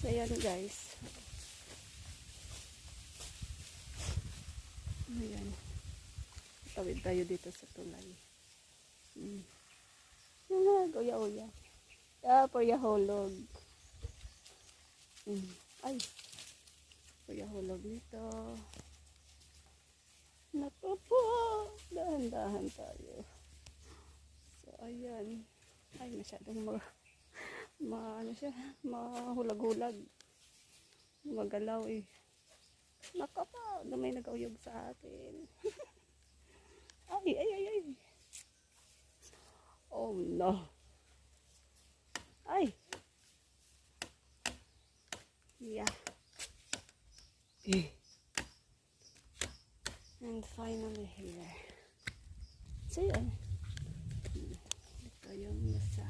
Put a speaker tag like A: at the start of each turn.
A: So ayan guys. Ayan. Tawid tayo dito sa tulay. Uya-uya. Puya hulog. Ay. Puya hulog nito. Naku po. Dahan-dahan tayo. So ayan. Ay, masyadong ano siya, mahulag-hulag. Magalaw eh. Naku po. May nag-uyog sa atin. Ay. Oh no. Ay. Yeah. And finally here. So yan. Ito yung nasa